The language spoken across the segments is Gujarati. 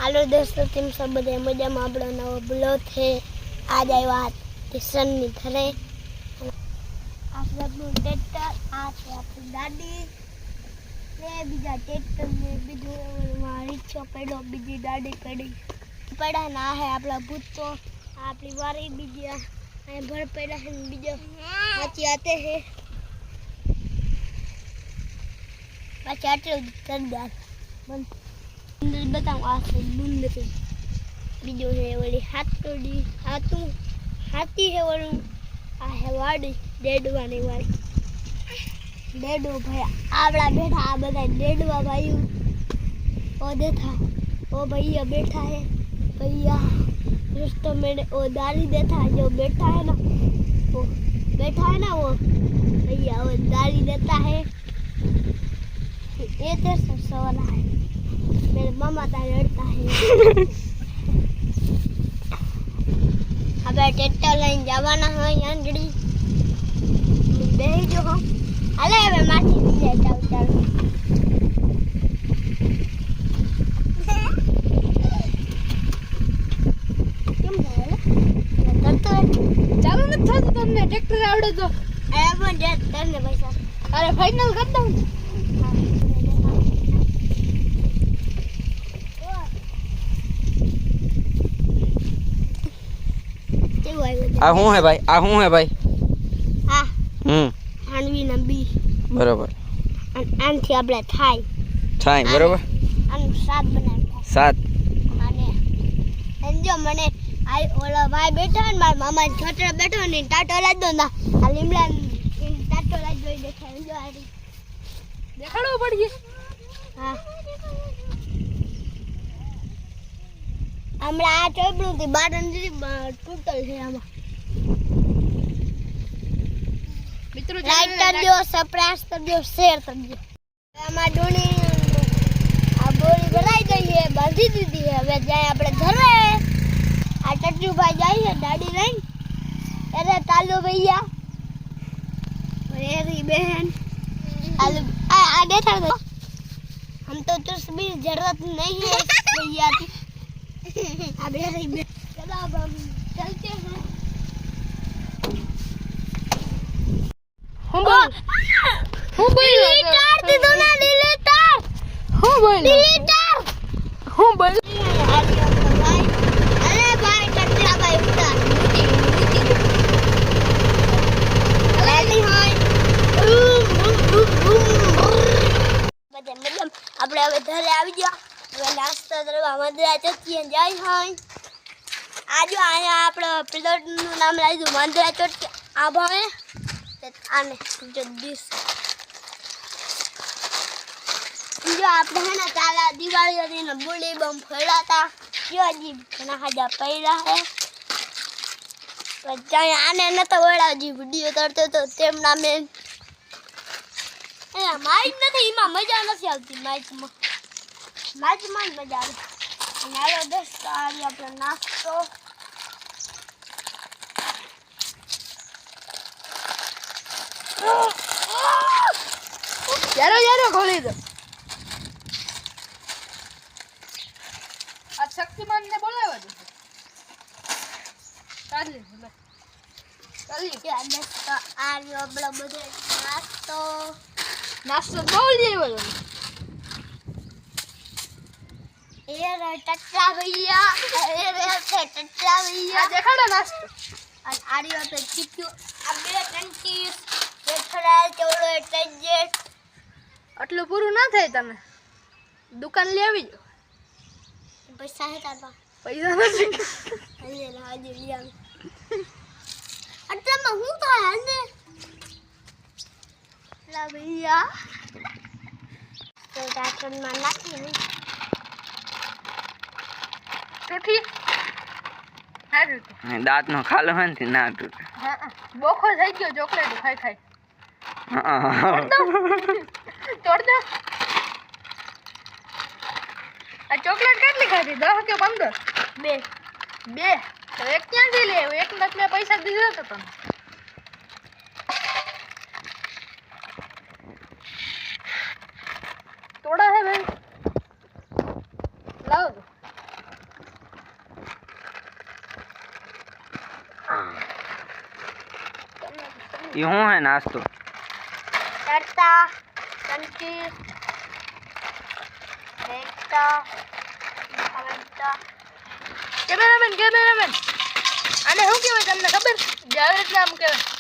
हेलो दोस्तों, तुम सब बधे मजा में आपणो नवो ब्लॉग है। आज आया स्टेशन ની ઘરે આપણું ટ્રેક્ટર આ છે આપણી ગાડી ને બીજા ટ્રેક્ટર ને બીજું રીક્ષો પડ્યો બીજી ગાડી પડી પડા ના હે આપણા ભૂતો આપણી વારી બીજી અહીં ભર પડ્યા है બીજો પાછી आते है पाछी आटલું कर दे बंद बताऊं आ से बंद से बीजो है वाली हाथोड़ी हाथी है वालू आ है वाड़ी डेडवानी वाली डेडो भाई आवड़ा बैठा आ बदा डेडवा भाई ओ देखा ओ भैया बैठा है भैया दोस्तों मेरे ओ दाली देता है जो बैठा है ना वो बैठा है ना वो भैया वो दाली देता है ये तेरे से सवाल है मेरे मामा ता लड़ता है अब ट्रैक्टर लाइन जवाना है यांगड़ी बेही जो हम अले હવે માટી દીજે ચાલ ચાલ કેમ થાય તરતો ચાલો ન થતો તમને ટ્રેક્ટર આવડે તો અરે પણ જે તને પૈસા અરે ફાઇનલ કર દઉં आ हूं है भाई हां आणवी ना बी बराबर आनથી આપણે થાય बराबर આનું સાત બનાવ્યું सात અને enjo મને આ ઓલા ભાઈ બેઠા ને મારા મામા છોકરો બેઠો ને ટાટો લાજ દો ના આ લીમડા ટાટો લાજ દો દેખાય enjo આ દેખાડો પડી હા हमरा आ ચોબડું થી બાર અંદરી ટૂટલ છે આમાં મિત્રો લાઈક કરજો સબસ્ક્રાઇબ કરજો શેર કરજો આમાં ડોણી આ બોરી ભરાઈ ગઈ છે બાંધી દીધી છે હવે જાય આપણે ઘરે આ ટટ્ટુ ભાઈ જાય છે દાડી લઈને અરે તાલુ ભૈया मेरी बहन आलू आ देखा दो हम तो तस्वीर जरूरत नहीं है भैया की अब ये चलो अब हम चलते हैं હું બોલ ડિલીટર દીધો ના ડિલીટર હું બોલ ડિલીટર હું બોલ અરે ભાઈ કચરા ભાઈ ઉતાર અલે હોય બધે મતલબ આપણે હવે ઘરે આવી ગયા હવે નાસ્તો કરવા મંદિરે ચતીએ જાય હોય આજો આયા આપણે પ્લોટનું નામ લાગ્યું મંદિરે ચતી આ ભાવે आने जगदीश जो आपने है ना ताला दिवाली वाली ना बुली बम फैला था जो अजीब ना हजा पैरा है तो चाहे आने न तो बड़ा अजीब वीडियो करते तो तेमना में ए माइक नहीं इमा मजा नहीं आती माइक में मजा आवे नालो दोस्त आज अपना नाश्तो यारो खोली दो आज शक्तिमान ने बोलावा दे चाली क्या नाश्ता आर्यो बड़ा बड़े नाश्तो बोल जेવો ये रे टट्टा भैया देखाड़ो नाश्तो आज आर्यो पे चिक्कू अब मेरे कंटीस थोड़ा चौड़ो એટલે જે આટલું પૂરું ના થાય તમે દુકાન લઈ આવી જો પૈસા હે તારા પૈસા નથી અલે રાજી લઈ આવી આટલામાં હું થાય હાલને લા ભૈયા તો ડાકરમાં નાખી ટૂટી હારું दांत नो खालो हन थी ना टूटे हां बोखो થઈ ગયો ચોકલેટ ખાઈ ખાઈ तोड़ दो आ चॉकलेट કેટલી ખાધી 10 કે 15 બે તો એક ક્યાંથી લે એક નત મે પૈસા દીધા તો તમે तोड़ा है भाई लाओ એ શું હે નાસ્તો તરતા કંચી બેટા ખાવતા કેમેરામેન આને શું કહેવાય તમને ખબર જાવેદ નામ કહેવાય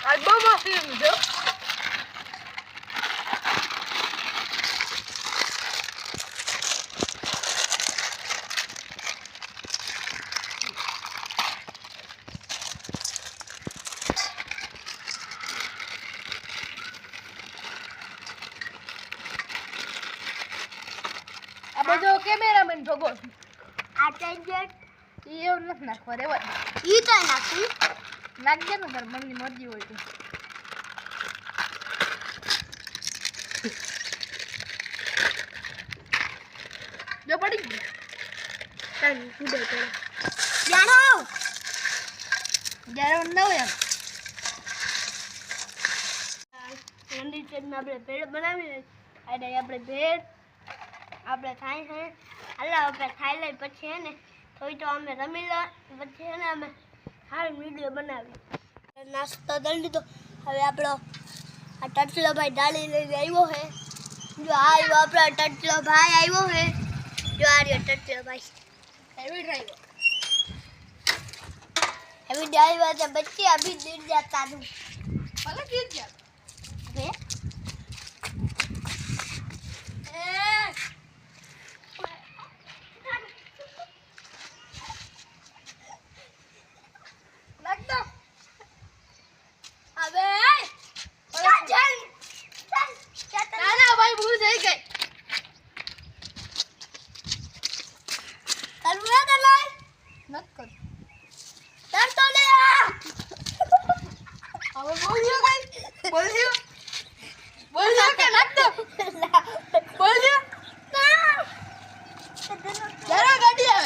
આ બહુ મસ્ત છે આ બધો કેમેરામેન ભગો આ ટેન્જેટ એવું નથી નાખવા રેવા ઈ તો નાખી નાખજે ને તાર મનની મરજી હોય તો જો પડી ગઈ ચાલ કુદે કરે જાણો જાણો ન હોય મંદિર ચેડમાં આપણે ભેળ બનાવીને અને આપણે ભેળ આપણે ખાઈ છે હાલો આપણે ખાઈ લઈ પછી હે ને થોડી તો અમે રમી લો પછી હે ને અમે સારી વિડીયો બનાવી નાસ્તો દઈ લીધો હવે આપણો આ ટટલો ભાઈ ડાળી લઈને આવ્યો છે જો આ આવ્યો આપણો ટટલો ભાઈ આવ્યો છે જો આ રહ્યો ટટલો ભાઈ હેવી ડ્રાઈવર હેવી ડ્રાઈવર છે બચ્ચે અભી દિન જાતા તું ભલે ગીત જા હે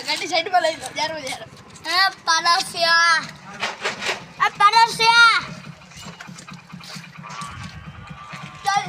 ગાડી સાઈડમાં લઈ લો જારો પારસ્યા ચાલ